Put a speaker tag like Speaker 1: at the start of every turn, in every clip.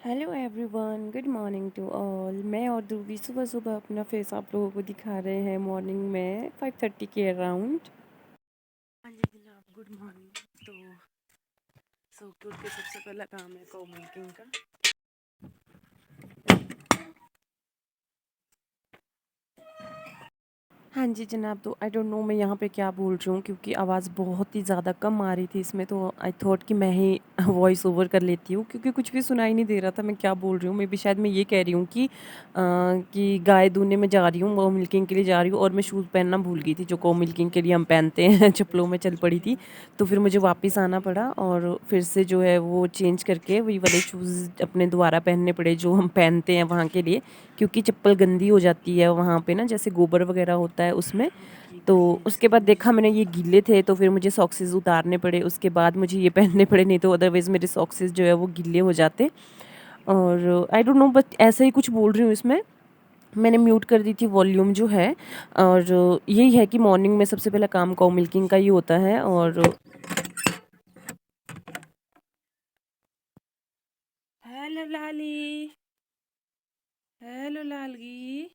Speaker 1: Hello everyone, good morning to all. मैं और ध्रुवी सुबह सुबह अपना फेस आप लोगों को दिखा रहे हैं मॉर्निंग में 5:30 के अराउंड। हाँ जी जनाब, गुड मॉर्निंग। तो सो के उठ के सबसे पहला काम है कॉ मिल्किंग का। हाँ जी जनाब, तो आई डोंट नो मैं यहाँ पे क्या बोल रही हूँ क्योंकि आवाज़ बहुत ही ज़्यादा कम आ रही थी इसमें, तो आई थॉट कि मैं ही वॉइस ओवर कर लेती हूँ क्योंकि कुछ भी सुनाई नहीं दे रहा था मैं क्या बोल रही हूँ। मे बी शायद मैं ये कह रही हूँ कि गाय दूने में जा रही हूँ, वो मिल्किंग के लिए जा रही हूँ और मैं शूज़ पहनना भूल गई थी जो को मिल्किंग के लिए हम पहनते हैं चप्पलों में चल पड़ी थी। तो फिर मुझे वापस आना पड़ा और फिर से जो है वो चेंज करके वही वाले शूज़ अपने दोबारा पहनने पड़े जो हम पहनते हैं वहाँ के लिए, क्योंकि चप्पल गंदी हो जाती है वहाँ पे ना, जैसे गोबर वगैरह होता है उसमें। तो उसके बाद देखा मैंने ये गीले थे तो फिर मुझे सॉक्सेस उतारने पड़े, उसके बाद मुझे ये पहनने पड़े, नहीं तो अदरवाइज़ मेरे सॉक्सेस जो है वो गीले हो जाते। और आई डोंट नो बट ऐसा ही कुछ बोल रही हूँ इसमें। मैंने म्यूट कर दी थी वॉल्यूम जो है। और यही है कि मॉर्निंग में सबसे पहला काम काउ मिल्किंग का ही होता है। और हेलो लाली, हेलो लालगी।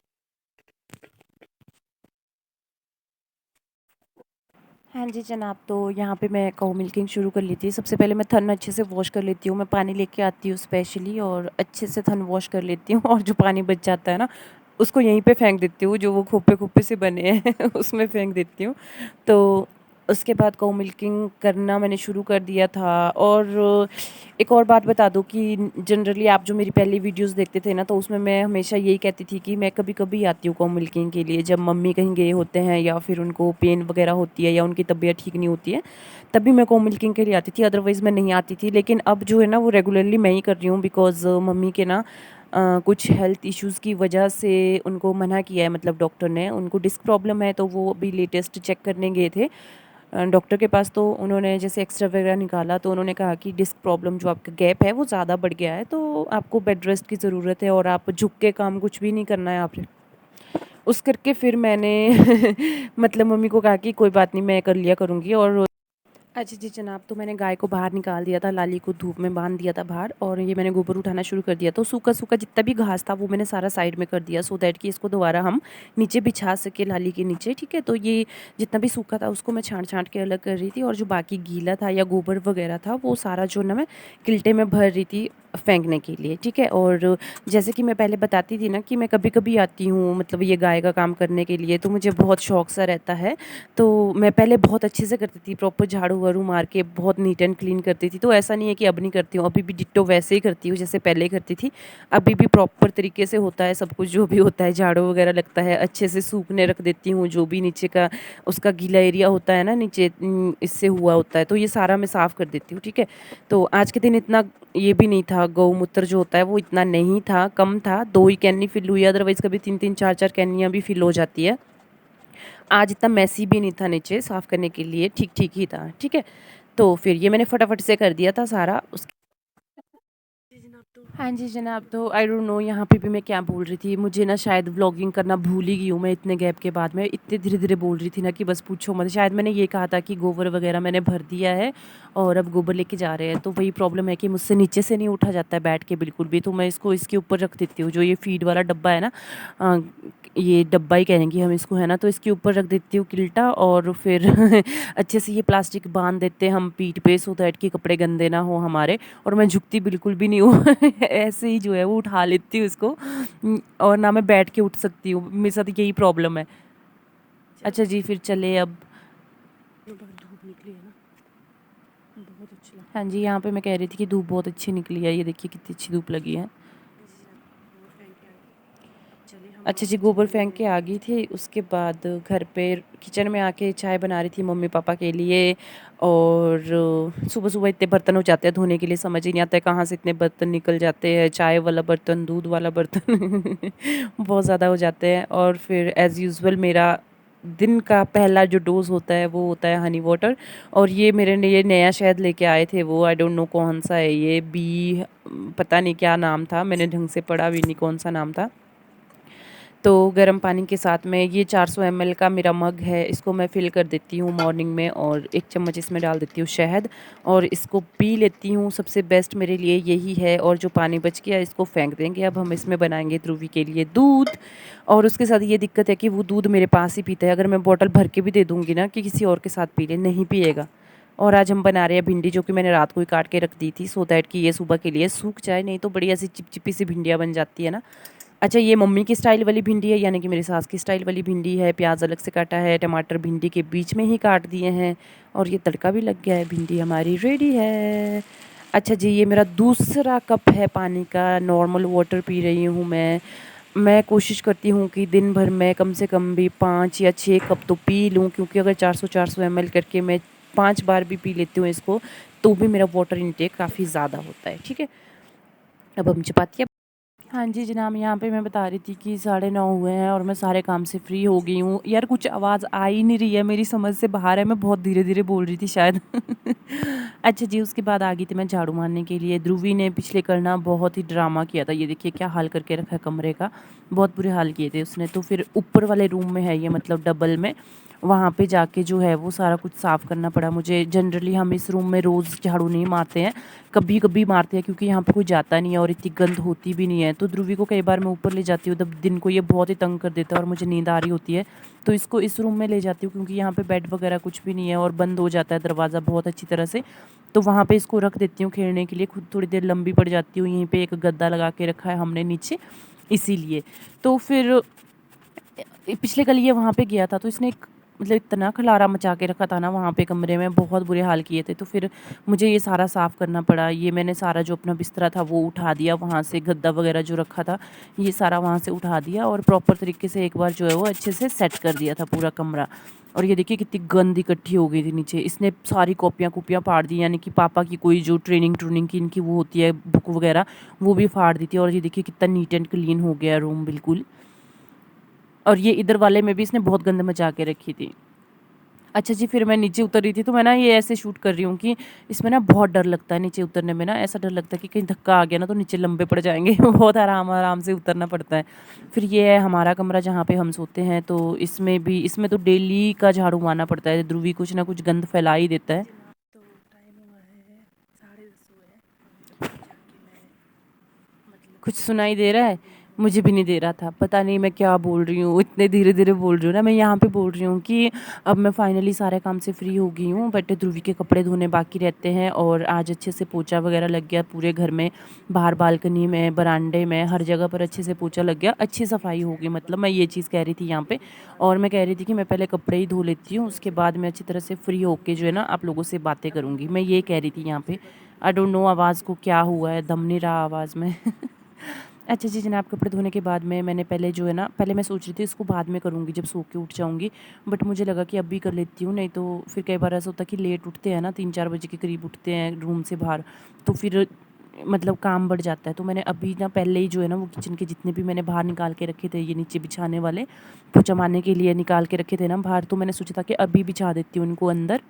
Speaker 1: हाँ जी जनाब, तो यहाँ पे मैं काऊ मिल्किंग शुरू कर लेती हूँ। सबसे पहले मैं थन अच्छे से वॉश कर लेती हूँ, मैं पानी लेके आती हूँ स्पेशली और अच्छे से थन वॉश कर लेती हूँ और जो पानी बच जाता है ना उसको यहीं पे फेंक देती हूँ, जो वो खोपे खोपे से बने हैं उसमें फेंक देती हूँ। तो उसके बाद काऊ मिल्किंग करना मैंने शुरू कर दिया था। और एक और बात बता दूँ कि जनरली आप जो मेरी पहली वीडियोस देखते थे ना, तो उसमें मैं हमेशा यही कहती थी कि मैं कभी कभी आती हूँ काऊ मिल्किंग के लिए, जब मम्मी कहीं गए होते हैं या फिर उनको पेन वगैरह होती है या उनकी तबीयत ठीक नहीं होती है, तभी मैं काऊ मिल्किंग के लिए आती थी, अदरवाइज़ मैं नहीं आती थी। लेकिन अब जो है ना वो रेगुलरली मैं ही कर रही हूँ, बिकॉज़ मम्मी के ना कुछ हेल्थ इश्यूज़ की वजह से उनको मना किया है, मतलब डॉक्टर ने, उनको डिस्क प्रॉब्लम है, तो वो अभी लेटेस्ट चेक करने गए थे डॉक्टर के पास। तो उन्होंने जैसे एक्सरे वगैरह निकाला तो उन्होंने कहा कि डिस्क प्रॉब्लम जो आपका गैप है वो ज़्यादा बढ़ गया है, तो आपको बेड रेस्ट की ज़रूरत है और आप झुक के काम कुछ भी नहीं करना है आपने। उस करके फिर मैंने मतलब मम्मी को कहा कि कोई बात नहीं, मैं कर लिया करूँगी। और अच्छा जी जनाब, तो मैंने गाय को बाहर निकाल दिया था, लाली को धूप में बांध दिया था बाहर, और ये मैंने गोबर उठाना शुरू कर दिया। तो सूखा सूखा जितना भी घास था वो मैंने सारा साइड में कर दिया, सो दैट कि इसको दोबारा हम नीचे बिछा सके लाली के नीचे, ठीक है। तो ये जितना भी सूखा था उसको मैं छांट छांट के अलग कर रही थी, और जो बाकी गीला था या गोबर वगैरह था वो सारा जो ना मैं किल्टे में भर रही थी फेंकने के लिए, ठीक है। और जैसे कि मैं पहले बताती थी ना कि मैं कभी कभी आती हूँ मतलब ये गाय का काम करने के लिए, तो मुझे बहुत शौक सा रहता है। तो मैं पहले बहुत अच्छे से करती थी, प्रॉपर झाड़ू वाड़ू मार के बहुत नीट एंड क्लीन करती थी। तो ऐसा नहीं है कि अब नहीं करती हूँ, अभी भी डिट्टो वैसे ही करती हूँ जैसे पहले करती थी। अभी भी प्रॉपर तरीके से होता है सब कुछ, जो भी होता है झाड़ू वगैरह लगता है, अच्छे से सूखने रख देती हूँ, जो भी नीचे का उसका गीला एरिया होता है ना नीचे इससे हुआ होता है, तो ये सारा मैं साफ़ कर देती हूँ, ठीक है। तो आज के दिन इतना ये भी नहीं था, गौमूत्र जो होता है वो इतना नहीं था, कम था, 2 ही कैनी फिल हुई, अदरवाइज़ कभी 3-3 4-4 कैनियाँ भी फिल हो जाती है। आज इतना मैसी भी नहीं था, नीचे साफ़ करने के लिए ठीक-ठीक ही था, ठीक है। तो फिर ये मैंने फटाफट से कर दिया था सारा। उसके हाँ जी जनाब, तो आई डोंट नो यहाँ पे भी मैं क्या बोल रही थी, मुझे ना शायद व्लॉगिंग करना भूल ही गई हूँ मैं इतने गैप के बाद। मैं इतने धीरे-धीरे बोल रही थी ना कि बस पूछो मत। शायद मैंने ये कहा था कि गोबर वगैरह मैंने भर दिया है और अब गोबर लेके जा रहे हैं, तो वही प्रॉब्लम है कि मुझसे नीचे से नहीं उठा जाता है बैठ के बिल्कुल भी, तो मैं इसको इसके ऊपर रख देती हूँ, जो ये फीड वाला डब्बा है ना, अ, ये डब्बा ही कहेंगे हम इसको, है ना, तो इसके ऊपर रख देती हूँ किल्टा, और फिर अच्छे से ये प्लास्टिक बांध देते हैं हम पीठ पे, सो दैट कि कपड़े गंदे ना हो हमारे। और मैं झुकती बिल्कुल भी नहीं हूँ ऐसे ही जो है वो उठा लेती हूँ इसको। और ना मैं बैठ के उठ सकती हूँ, मेरे साथ यही प्रॉब्लम है। अच्छा जी, फिर चले अब। धूप निकली है ना, बहुत अच्छी लगती है। हाँ जी, यहाँ पे मैं कह रही थी कि धूप बहुत अच्छी निकली है, ये देखिए कितनी अच्छी धूप लगी है। अच्छा जी, गोबर फेंक के आ गई थी, उसके बाद घर पे किचन में आके चाय बना रही थी मम्मी पापा के लिए। और सुबह सुबह इतने बर्तन हो जाते हैं धोने के लिए, समझ ही नहीं आता है कहाँ से इतने बर्तन निकल जाते हैं, चाय वाला बर्तन, दूध वाला बर्तन बहुत ज़्यादा हो जाते हैं। और फिर एज़ यूजुअल मेरा दिन का पहला जो डोज़ होता है वो होता है हनी वाटर। और ये मेरे लिए नया शहद लेके आए थे वो, आई डोंट नो कौन सा है ये, बी पता नहीं क्या नाम था, मैंने ढंग से पढ़ा भी नहीं कौन सा नाम था। तो गर्म पानी के साथ में ये 400 ml का मेरा मग है, इसको मैं फ़िल कर देती हूँ मॉर्निंग में और 1 चम्मच इसमें डाल देती हूँ शहद और इसको पी लेती हूँ। सबसे बेस्ट मेरे लिए यही है और जो पानी बच गया इसको फेंक देंगे। अब हम इसमें बनाएँगे ध्रुवी के लिए दूध और उसके साथ ये दिक्कत है कि वो दूध मेरे पास ही पीता है। अगर मैं बॉटल भर के भी दे दूँगी ना कि किसी और के साथ पी ले, नहीं पिएगा। और आज हम बना रहे हैं भिंडी, जो कि मैंने रात को ही काट के रख दी थी सो दैट कि ये सुबह के लिए सूख जाए, नहीं तो बड़ी ऐसी चिपचिपी सी भिंडियाँ बन जाती है ना। अच्छा, ये मम्मी की स्टाइल वाली भिंडी है, यानी कि मेरी सास की स्टाइल वाली भिंडी है। प्याज अलग से काटा है, टमाटर भिंडी के बीच में ही काट दिए हैं और ये तड़का भी लग गया है। भिंडी हमारी रेडी है। अच्छा जी, ये मेरा दूसरा कप है पानी का, नॉर्मल वाटर पी रही हूँ मैं कोशिश करती हूँ कि दिन भर में कम से कम भी 5 या 6 कप तो पी लूँ, क्योंकि अगर 400-400 ml करके मैं 5 बार भी पी लेती हूँ इसको, तो भी मेरा वाटर इंटेक काफ़ी ज़्यादा होता है। ठीक है, अब हम चपातियाँ। हाँ जी जनाब, यहाँ पे मैं बता रही थी कि 9:30 हुए हैं और मैं सारे काम से फ्री हो गई हूँ। यार कुछ आवाज़ आ ही नहीं रही है, मेरी समझ से बाहर है, मैं बहुत धीरे-धीरे बोल रही थी शायद। अच्छा जी, उसके बाद आ गई थी मैं झाड़ू मारने के लिए। ध्रुवी ने पिछले कल ना बहुत ही ड्रामा किया था, ये देखिए क्या हाल करके रखा है कमरे का, बहुत बुरे हाल किए थे उसने। तो फिर ऊपर वाले रूम में है ये, मतलब डबल में, वहाँ पे जाके जो है वो सारा कुछ साफ़ करना पड़ा मुझे। जनरली हम इस रूम में रोज़ झाड़ू नहीं मारते हैं, कभी-कभी मारते हैं क्योंकि यहाँ पे कोई जाता नहीं है और इतनी गंद होती भी नहीं है। तो ध्रुवी को कई बार मैं ऊपर ले जाती हूँ, तब दिन को ये बहुत ही तंग कर देता है और मुझे नींद आ रही होती है, तो इसको इस रूम में ले जाती हूँ क्योंकि यहाँ पे बेड वगैरह कुछ भी नहीं है और बंद हो जाता है दरवाज़ा बहुत अच्छी तरह से। तो वहाँ पे इसको रख देती हूँ खेलने के लिए, खुद थोड़ी देर लंबी पड़ जाती हूँ। यहीं पे एक गद्दा लगा के रखा है हमने नीचे, इसीलिए। तो फिर पिछले कल ये वहाँ पे गया था, तो इसने एक मतलब इतना खलारा मचा के रखा था ना वहाँ पे कमरे में, बहुत बुरे हाल किए थे। तो फिर मुझे ये सारा साफ़ करना पड़ा। ये मैंने सारा जो अपना बिस्तरा था वो उठा दिया वहाँ से, गद्दा वगैरह जो रखा था ये सारा वहाँ से उठा दिया और प्रॉपर तरीके से एक बार जो है वो अच्छे से सेट कर दिया था पूरा कमरा। और ये देखिए कितनी गंद इकट्ठी हो गई थी नीचे। इसने सारी कॉपियाँ फाड़ दी, यानी कि पापा की कोई जो ट्रेनिंग की इनकी वो होती है बुक वगैरह, वो भी फाड़ दी थी। और ये देखिए कितना नीट एंड क्लीन हो गया रूम बिल्कुल। और ये इधर वाले में भी इसने बहुत गंद मचा के रखी थी। अच्छा जी, फिर मैं नीचे उतर रही थी, तो मैं ना ये ऐसे शूट कर रही हूँ कि इसमें ना बहुत डर लगता है नीचे उतरने में ना, ऐसा डर लगता है कि कहीं धक्का आ गया ना तो नीचे लंबे पड़ जाएँगे। बहुत आराम-आराम से उतरना पड़ता है। फिर ये है हमारा कमरा जहाँ पे हम सोते हैं, तो इसमें तो डेली का झाड़ू मारना पड़ता है। ध्रुवी कुछ ना कुछ गंद फैला ही देता है। तो टाइम हुआ है 10:30 हुए हैं, जाके मैं कुछ सुनाई दे रहा है? मुझे भी नहीं दे रहा था। पता नहीं मैं क्या बोल रही हूँ, इतने धीरे-धीरे बोल रही हूँ ना। मैं यहाँ पे बोल रही हूँ कि अब मैं फाइनली सारे काम से फ्री हो गई हूँ, बट ध्रुवी के कपड़े धोने बाकी रहते हैं और आज अच्छे से पोछा वगैरह लग गया पूरे घर में, बाहर बालकनी में, बरामदे में, हर जगह पर अच्छे से पोछा लग गया, अच्छी सफाई हो गई, मतलब मैं ये चीज़ कह रही थी यहाँ पे। और मैं कह रही थी कि मैं पहले कपड़े ही धो लेती हूँ, उसके बाद मैं अच्छी तरह से फ्री होके जो है ना आप लोगों से बातें करूँगी। मैं ये कह रही थी यहाँ पे। आई डोंट नो आवाज़ को क्या हुआ है, दम नहीं रहा आवाज़ में। अच्छा जी जनाब, कपड़े धोने के बाद में मैंने पहले जो है ना, पहले मैं सोच रही थी इसको बाद में करूँगी जब सो के उठ जाऊँगी, बट मुझे लगा कि अभी कर लेती हूँ, नहीं तो फिर कई बार ऐसा होता है कि लेट उठते हैं ना, 3-4 बजे के करीब उठते हैं रूम से बाहर, तो फिर मतलब काम बढ़ जाता है। तो मैंने अभी ना पहले ही जो है ना वो किचन के जितने भी मैंने बाहर निकाल के रखे थे, ये नीचे बिछाने वाले पोछा मारने के लिए निकाल के रखे थे ना बाहर, तो मैंने सोचा था कि अभी बिछा देती हूँ इनको अंदर।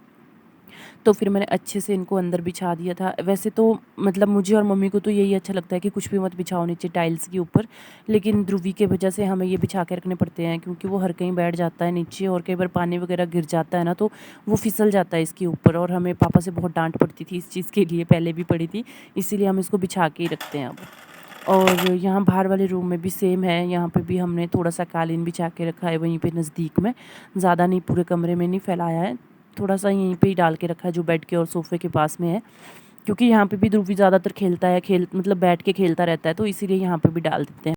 Speaker 1: तो फिर मैंने अच्छे से इनको अंदर बिछा दिया था। वैसे तो मतलब मुझे और मम्मी को तो यही अच्छा लगता है कि कुछ भी मत बिछाओ नीचे टाइल्स के ऊपर, लेकिन ध्रुवी के वजह से हमें ये बिछा के रखने पड़ते हैं क्योंकि वो हर कहीं बैठ जाता है नीचे और कई बार पानी वगैरह गिर जाता है ना, तो वो फिसल जाता है इसके ऊपर और हमें पापा से बहुत डाँट पड़ती थी इस चीज़ के लिए, पहले भी पड़ी थी, इसीलिए हम इसको बिछा के ही रखते हैं अब। और यहाँ बाहर वाले रूम में भी सेम है, यहाँ पे भी हमने थोड़ा-सा कालीन बिछा के रखा है वहीं पे नज़दीक में, ज़्यादा नहीं, पूरे कमरे में नहीं फैलाया है, थोड़ा-सा यहीं पे ही डाल के रखा है जो बेड के और सोफ़े के पास में है, क्योंकि यहाँ पे भी ध्रुवी ज़्यादातर खेलता है, मतलब बैठ के खेलता रहता है, तो इसीलिए यहाँ पे भी डाल देते हैं।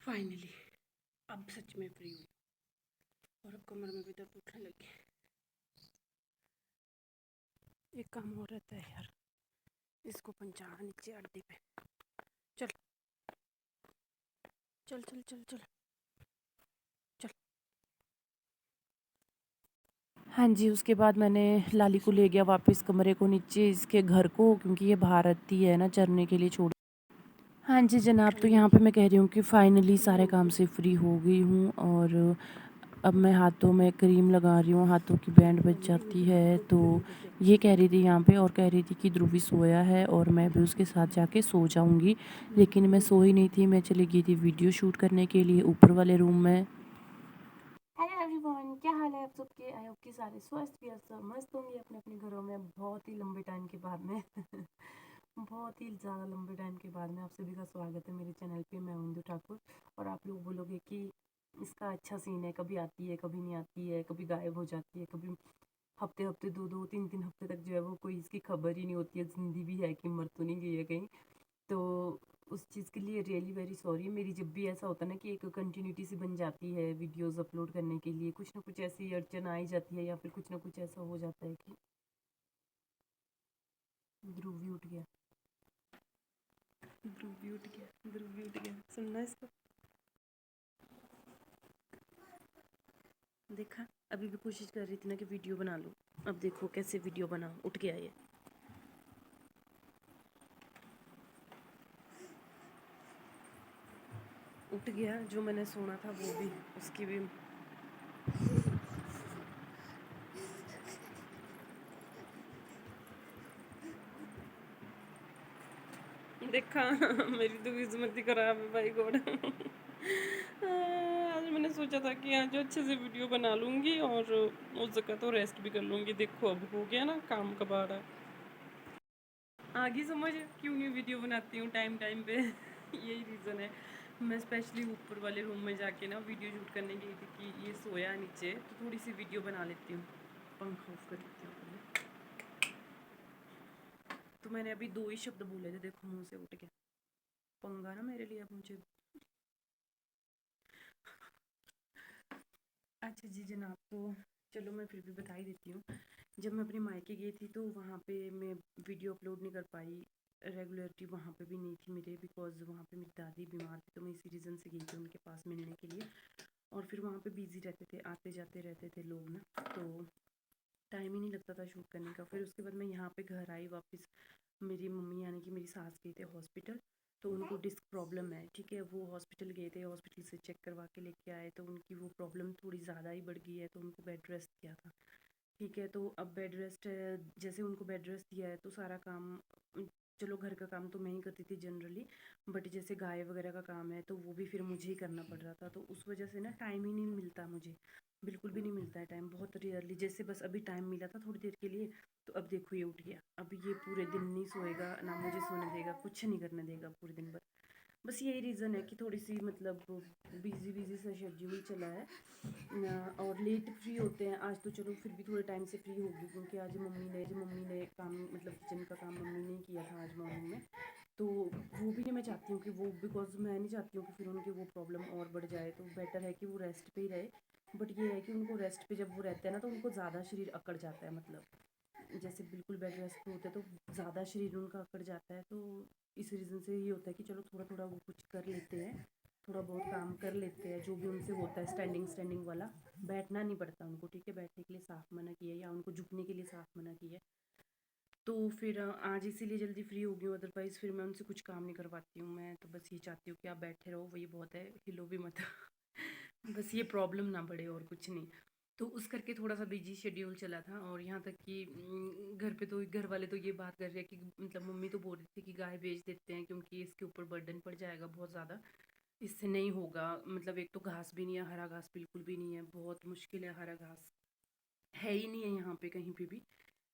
Speaker 1: फाइनली अब सच में फ्री हूँ और अब कमर में भी दर्द उठने लगी है। एक काम और रहता है यार, इसको पहुँचाना नीचे अड्डे पे। चल चल चल चल चल चल। हाँ जी, उसके बाद मैंने लाली को ले गया वापस कमरे को, नीचे इसके घर को, क्योंकि ये बाहर आती है ना चरने के लिए छोड़। हाँ जी जनाब, तो यहाँ पे मैं कह रही हूँ कि फाइनली सारे काम से फ्री हो गई हूँ और अब मैं हाथों में क्रीम लगा रही हूँ, हाथों की बैंड बज जाती है। तो ये कह रही थी यहाँ पे, और कह रही थी कि ध्रुवी सोया है और मैं भी उसके साथ जाके सो जाऊँगी, लेकिन मैं सोई नहीं थी। मैं चली गई थी वीडियो शूट करने के लिए ऊपर वाले रूम में। हेलो एवरीवन, क्या हाल है आप सबके? आई होप कि सारे स्वस्थ भी सब मस्त होंगे अपने अपने घरों में बहुत ही लंबे टाइम के बाद में बहुत ही ज़्यादा लंबे टाइम के बाद में आप सभी का स्वागत है मेरे चैनल पे। मैं इंदु ठाकुर। और आप लोग बोलोगे कि इसका अच्छा सीन है, कभी आती है कभी नहीं आती है, कभी गायब हो जाती है, कभी हफ्ते हफ्ते 2-2 3-3 हफ्ते तक जो है वो कोई इसकी खबर ही नहीं होती है, जिंदी भी है कि मर तो नहीं गई है कहीं। तो उस चीज़ के लिए रियली वेरी सॉरी। मेरी जब भी ऐसा होता है ना कि एक कंटिन्यूटी सी बन जाती है वीडियोस अपलोड करने के लिए, कुछ ना कुछ ऐसी अड़चन आ ही जाती है या फिर कुछ ना कुछ ऐसा हो जाता है कि ध्रुव भी उठ गया, ध्रुव भी उठ गया, ध्रुव भी उठ गया। सुनना इसको, देखा? अभी भी कोशिश कर रही थी ना कि वीडियो बना लूँ। अब देखो कैसे वीडियो बना, उठ गया ये। उठ गया, जो मैंने सुना था वो भी, उसकी भी। देखा मेरी तो किस्मत ही खराब है भाई गॉड। आज मैंने सोचा था कि आज अच्छे से वीडियो बना लूँगी और हो सका तो रेस्ट भी कर लूँगी। देखो अब हो गया ना काम का बाड़ा। आगे समझ क्यों नहीं वीडियो बनाती हूँ टाइम टाइम पे। यही रीज़न है। मैं स्पेशली ऊपर वाले रूम में जाके ना वीडियो शूट करने गई थी कि ये सोया नीचे, तो थोड़ी सी वीडियो बना लेती हूँ। पंखा ऑफ कर लेती हूँ पहले। तो मैंने अभी 2 ही शब्द बोले थे, देखो मुँह से उठ गया। पंगा ना मेरे लिए अब मुझे। अच्छा जी जनाब, तो चलो मैं फिर भी बता ही देती हूँ। जब मैं अपने मायके गई थी तो वहाँ पे मैं वीडियो अपलोड नहीं कर पाई। रेगुलरिटी वहाँ पे भी नहीं थी मेरे, बिकॉज़ वहाँ पे मेरी दादी बीमार थी, तो मैं इसी रीज़न से गई थी उनके पास मिलने के लिए। और फिर वहाँ पे बिज़ी रहते थे, आते जाते रहते थे लोग ना, तो टाइम ही नहीं लगता था शूट करने का। फिर उसके बाद मैं यहाँ पे घर आई वापस। मेरी मम्मी यानी कि मेरी सास गए थे हॉस्पिटल, तो उनको डिस्क प्रॉब्लम है, ठीक है। वो हॉस्पिटल गए थे, हॉस्पिटल से चेक करवा के लेके आए, तो उनकी वो प्रॉब्लम थोड़ी ज़्यादा ही बढ़ गई है, तो उनको बेड रेस्ट किया था, ठीक है। तो अब बेड रेस्ट जैसे उनको बेड रेस्ट दिया है तो सारा काम, चलो घर का काम तो मैं ही करती थी जनरली, बट जैसे गाय वगैरह का काम है तो वो भी फिर मुझे ही करना पड़ रहा था। तो उस वजह से ना टाइम ही नहीं मिलता मुझे, बिल्कुल भी नहीं मिलता है टाइम, बहुत रेयरली। जैसे बस अभी टाइम मिला था थोड़ी देर के लिए, तो अब देखो ये उठ गया। अब ये पूरे दिन नहीं सोएगा, ना मुझे सोने देगा, कुछ नहीं करने देगा पूरे दिन भर। बस यही रीज़न है कि थोड़ी सी मतलब बिजी बिजी सा शेड्यूल चला है और लेट फ्री होते हैं। आज तो चलो फिर भी थोड़े टाइम से फ्री होगी, क्योंकि आज मम्मी ने काम मतलब किचन का काम मम्मी ने किया था आज मॉर्निंग में। तो वो भी नहीं मैं चाहती हूँ कि वो, बिकॉज मैं नहीं चाहती हूँ कि फिर उनकी वो प्रॉब्लम और बढ़ जाए, तो बेटर है कि वो रेस्ट पे ही रहे। बट ये है कि उनको रेस्ट पे जब वो रहते हैं ना तो उनको ज़्यादा शरीर अकड़ जाता है, मतलब जैसे बिल्कुल बेड रेस्ट पे होते हैं तो ज़्यादा शरीर उनका अकड़ जाता है। तो इस रीज़न से ये होता है कि चलो थोड़ा थोड़ा वो कुछ कर लेते हैं, थोड़ा बहुत काम कर लेते हैं जो भी उनसे होता है, स्टैंडिंग स्टैंडिंग वाला। बैठना नहीं पड़ता उनको, ठीक है, बैठने के लिए साफ मना किया है, या उनको झुकने के लिए साफ मना किया है। तो फिर आज इसीलिए जल्दी फ्री हो गई हूँ, अदरवाइज़ फिर मैं उनसे कुछ काम नहीं करवाती हूँ। मैं तो बस ये चाहती हूँ कि आप बैठे रहो, वही बहुत है, हिलो भी मत। बस ये प्रॉब्लम ना बढ़े और कुछ नहीं। तो उस करके थोड़ा सा बिजी शेड्यूल चला था। और यहाँ तक कि घर पे तो घर वाले तो ये बात कर रहे हैं कि मतलब मम्मी तो बोल रही थी कि गाय बेच देते हैं, क्योंकि इसके ऊपर बर्डन पड़ जाएगा बहुत ज़्यादा, इससे नहीं होगा। मतलब एक तो घास भी नहीं है, हरा घास बिल्कुल भी नहीं है, बहुत मुश्किल है, हरा घास है ही नहीं है यहाँ पे कहीं पे भी।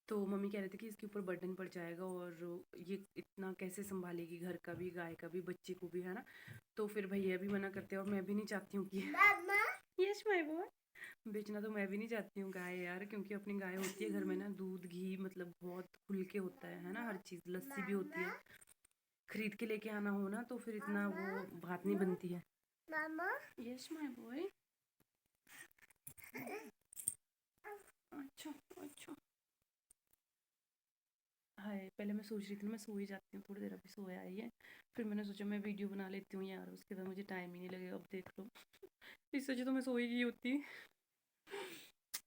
Speaker 1: तो मम्मी कह रहे थे कि इसके ऊपर बर्डन पड़ जाएगा और ये इतना कैसे संभालेगी, घर का भी, गाय का भी, बच्चे को भी, है ना। तो फिर भैया भी मना करते हैं, और मैं भी नहीं चाहती हूँ कि यस माय बॉय, बेचना तो मैं भी नहीं चाहती हूँ गाय यार, क्योंकि अपनी गाय होती है घर में ना, दूध घी मतलब बहुत खुल के होता है ना, हर चीज़, लस्सी भी होती है। खरीद के लेके आना हो ना तो फिर इतना वो बात नहीं बनती है। मामा यस माय बॉय। अच्छा अच्छा। हाय, पहले मैं सोच रही थी ना मैं सो ही जाती हूँ थोड़ी देर, अभी सोया है ये। फिर मैंने सोचा मैं वीडियो बना लेती हूँ यार, उसके बाद मुझे टाइम ही नहीं लगेगा। अब देख लो, इससे अच्छा तो मैं सो ही गई होती।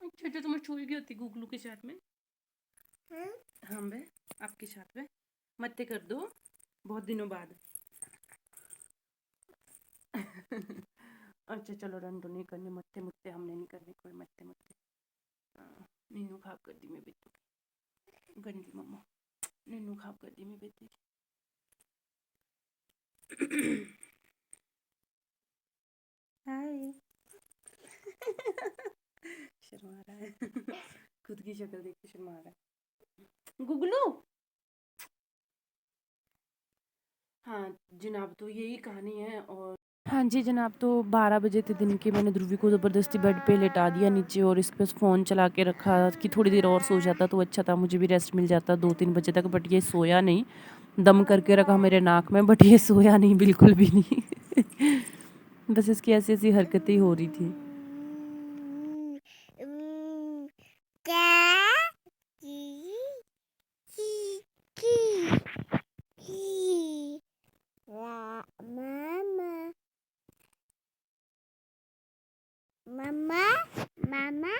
Speaker 1: अच्छा अच्छा, तो मैं सो ही गई होती गुगलू के साथ में। हाँ बे, आपके साथ में मत्ते कर दो बहुत दिनों बाद। अच्छा चलो रंडो नहीं करने मत्थे मुत्ते हमने नहीं करने कोई मत्थे मुत्ते। नीनू खाप कर दी मैं बेटू की गंदी मम्मा। नीनू खाप कर दी मैं बेटी की। हाय। शर्मा रहा है। खुद की शक्ल देख के शर्मा रहा है गुगलू। हाँ जनाब तो यही कहानी है। और हाँ जी जनाब तो 12 बजे थे दिन के। मैंने ध्रुवी को ज़बरदस्ती बेड पे लेटा दिया नीचे और इसके पास फ़ोन चला के रखा कि थोड़ी देर और सो जाता तो अच्छा था, मुझे भी रेस्ट मिल जाता 2-3 बजे तक। बट ये सोया नहीं, दम करके रखा मेरे नाक में, बट ये सोया नहीं बिल्कुल भी नहीं। बस इसकी ऐसी ऐसी हरकतें हो रही थी।
Speaker 2: Mama, mama,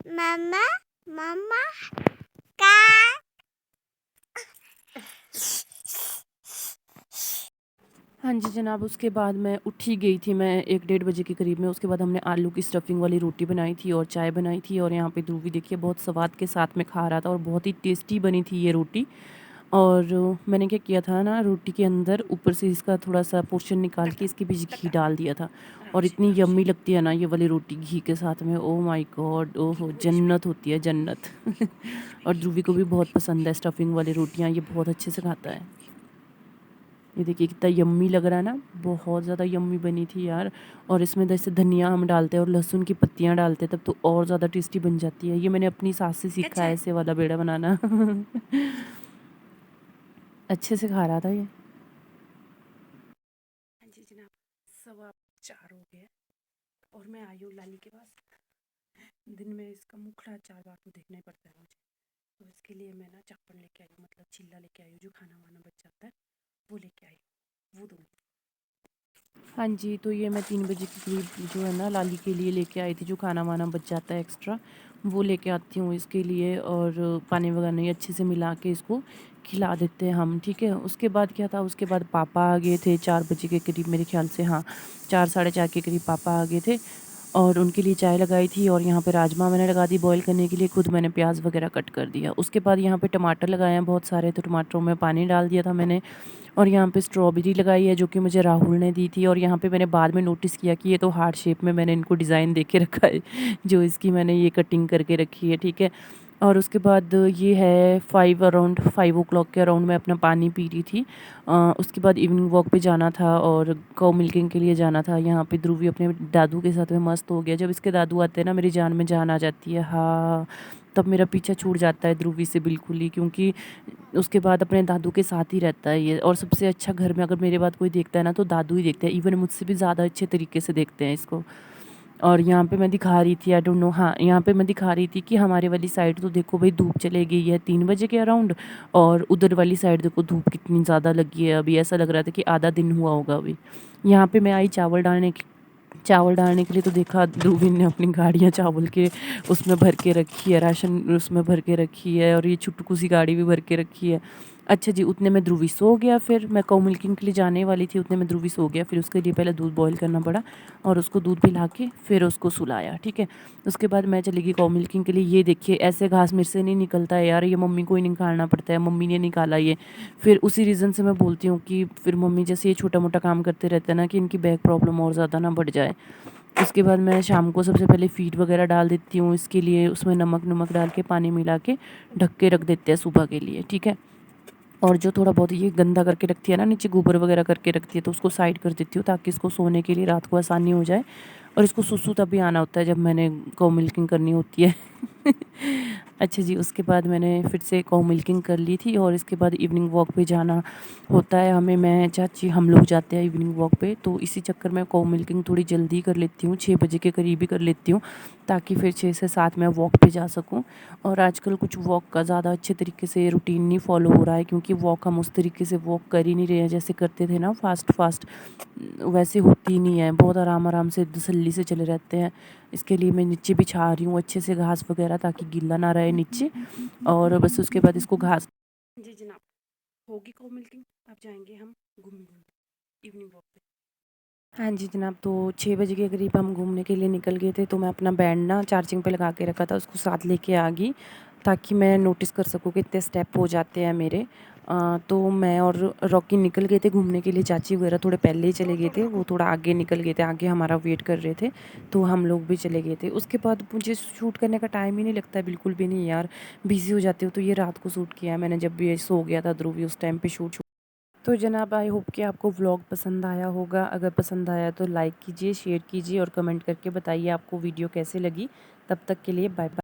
Speaker 2: mama, mama, का
Speaker 1: हाँ जी जनाब, उसके बाद मैं उठ ही गई थी, मैं 1 डेढ़ बजे के करीब में। उसके बाद हमने आलू की स्टफिंग वाली रोटी बनाई थी और चाय बनाई थी। और यहाँ पे ध्रुवी देखिए बहुत स्वाद के साथ में खा रहा था और बहुत ही टेस्टी बनी थी ये रोटी। और मैंने क्या किया था ना, रोटी के अंदर ऊपर से इसका थोड़ा सा पोर्शन निकाल के इसके बीच घी डाल दिया था। और इतनी यम्मी लगती है ना ये वाली रोटी घी के साथ में, ओ माय गॉड, ओहो जन्नत होती है जन्नत। और ध्रुवी को भी बहुत पसंद है स्टफिंग वाली रोटियाँ, ये बहुत अच्छे से खाता है। ये देखिए कितना यम्मी लग रहा है ना, बहुत ज़्यादा यम्मी बनी थी यार। और इसमें जैसे धनिया हम डालते हैं और लहसुन की पत्तियाँ डालते हैं तब तो और ज़्यादा टेस्टी बन जाती है। ये मैंने अपनी सास से सीखा है ऐसे वाला बेड़ा बनाना। अच्छे से खा रहा था ये। हाँ जी जनाब, 4:15 हो गए और मैं आई हूँ लाली के पास। दिन में इसका मुखड़ा 4 बार तो देखना ही पड़ता है मुझे, तो इसके लिए मैं ना चापड़ लेके आई हूँ, मतलब चिल्ला लेके आई हूँ, जो खाना वाना बच जाता है वो लेके आई हूँ, वो दूँगी। हाँ जी, तो ये मैं 3 बजे के करीब जो है ना लाली के लिए लेके आई थी, जो खाना वाना बच जाता है एक्स्ट्रा, वो लेके आती हूँ इसके लिए। और पानी वगैरह नहीं, अच्छे से मिला के इसको खिला देते हैं हम, ठीक है। उसके बाद क्या था, उसके बाद पापा आ गए थे 4 बजे के करीब मेरे ख्याल से, हाँ 4 साढ़े 4 के करीब पापा आ गए थे। और उनके लिए चाय लगाई थी और यहाँ पे राजमा मैंने लगा दी बॉईल करने के लिए, खुद मैंने प्याज वगैरह कट कर दिया। उसके बाद यहाँ पे टमाटर लगाए हैं बहुत सारे, तो टमाटरों में पानी डाल दिया था मैंने। और यहाँ पे स्ट्रॉबेरी लगाई है जो कि मुझे राहुल ने दी थी। और यहाँ पे मैंने बाद में नोटिस किया कि ये तो हार्ट शेप में मैंने इनको डिज़ाइन दे के रखा है, जो इसकी मैंने ये कटिंग करके रखी है, ठीक है। और उसके बाद ये है 5 ओ क्लॉक के अराउंड मैं अपना पानी पी रही थी। उसके बाद इवनिंग वॉक पे जाना था और काउ मिल्किंग के लिए जाना था। यहाँ पे ध्रुवी अपने दादू के साथ में मस्त हो गया। जब इसके दादू आते हैं ना मेरी जान में जान आ जाती है, हाँ तब मेरा पीछा छूट जाता है ध्रुवी से बिल्कुल ही, क्योंकि उसके बाद अपने दादू के साथ ही रहता है ये। और सबसे अच्छा घर में अगर मेरे बाद कोई देखता है ना तो दादू ही देखते हैं, इवन मुझसे भी ज़्यादा अच्छे तरीके से देखते हैं इसको। और यहाँ पे मैं दिखा रही थी, आई डोंट नो, हाँ यहाँ पे मैं दिखा रही थी कि हमारे वाली साइड तो देखो भाई धूप चले गई है 3 बजे के अराउंड, और उधर वाली साइड देखो धूप कितनी ज़्यादा लगी है। अभी ऐसा लग रहा था कि आधा दिन हुआ होगा अभी। यहाँ पे मैं आई चावल डालने के लिए, तो देखा ध्रुवीन ने अपनी गाड़ियाँ चावल के उसमें भर के रखी है, राशन उसमें भर के रखी है, और ये छुटकू सी गाड़ी भी भर के रखी है। अच्छा जी, उतने में ध्रुवी सो गया। फिर मैं काउ मिल्किंग के लिए जाने वाली थी, उतने में ध्रुवी सो गया। फिर उसके लिए पहले दूध बॉईल करना पड़ा और उसको दूध पिला के फिर उसको सुलाया, ठीक है। उसके बाद मैं चली गई काउ मिल्किंग के लिए। ये देखिए ऐसे घास मेरे से नहीं निकलता है यार, ये मम्मी को ही निकालना पड़ता है, मम्मी ने निकाला ये। फिर उसी रीज़न से मैं बोलती हूँ कि फिर मम्मी जैसे ये छोटा मोटा काम करते रहते हैं ना, कि इनकी बैक प्रॉब्लम और ज़्यादा ना बढ़ जाए। उसके बाद मैं शाम को सबसे पहले फीड वगैरह डाल देती हूँ इसके लिए, उसमें नमक नमक डाल के पानी मिला के ढक के रख देते हैं सुबह के लिए, ठीक है। और जो थोड़ा बहुत ये गंदा करके रखती है ना, नीचे गोबर वगैरह करके रखती है, तो उसको साइड कर देती हूँ ताकि इसको सोने के लिए रात को आसानी हो जाए। और इसको सुसु तभी आना होता है जब मैंने काउ मिल्किंग करनी होती है। अच्छा जी, उसके बाद मैंने फिर से काउ मिल्किंग कर ली थी और इसके बाद इवनिंग वॉक पे जाना होता है हमें, मैं चाची हम लोग जाते हैं इवनिंग वॉक पे, तो इसी चक्कर में काउ मिल्किंग थोड़ी जल्दी कर लेती हूँ, 6 बजे के करीब ही कर लेती हूँ, ताकि फिर 6 से 7 मैं वॉक पे जा सकूँ। और आजकल कुछ वॉक का ज़्यादा अच्छे तरीके से रूटीन नहीं फॉलो हो रहा है, क्योंकि वॉक हम उस तरीके से वॉक कर ही नहीं रहे हैं जैसे करते थे ना, फास्ट फास्ट वैसे होती ही नहीं है, बहुत आराम आराम से तसल्ली से चले रहते हैं। इसके लिए मैं नीचे बिछा रही हूँ अच्छे से घास वगैरह, ताकि गीला ना रहे नीचे। और बस उसके बाद इसको घास, जी जनाब, होगी काउ मिल्किंग, अब जाएंगे हम घूमने इवनिंग वॉक पे। हाँ जी जनाब, तो 6 बजे के करीब हम घूमने के लिए निकल गए थे, तो मैं अपना बैंड ना चार्जिंग पे लगा के रखा था, उसको साथ लेके आ गई ताकि मैं नोटिस कर सकूँ कितने स्टेप हो जाते हैं मेरे। तो मैं और रॉकी निकल गए थे घूमने के लिए, चाची वगैरह थोड़े पहले ही चले गए थे, वो थोड़ा आगे निकल गए थे, आगे हमारा वेट कर रहे थे, तो हम लोग भी चले गए थे। उसके बाद मुझे शूट करने का टाइम ही नहीं लगता है बिल्कुल भी नहीं यार, बिज़ी हो जाती हूँ। तो ये रात को शूट किया है मैंने, जब भी ये सो गया था ध्रुव, उस टाइम पे शूट। तो जनाब आई होप कि आपको व्लॉग पसंद आया होगा। अगर पसंद आया तो लाइक कीजिए, शेयर कीजिए और कमेंट करके बताइए आपको वीडियो कैसे लगी। तब तक के लिए बाय बाय।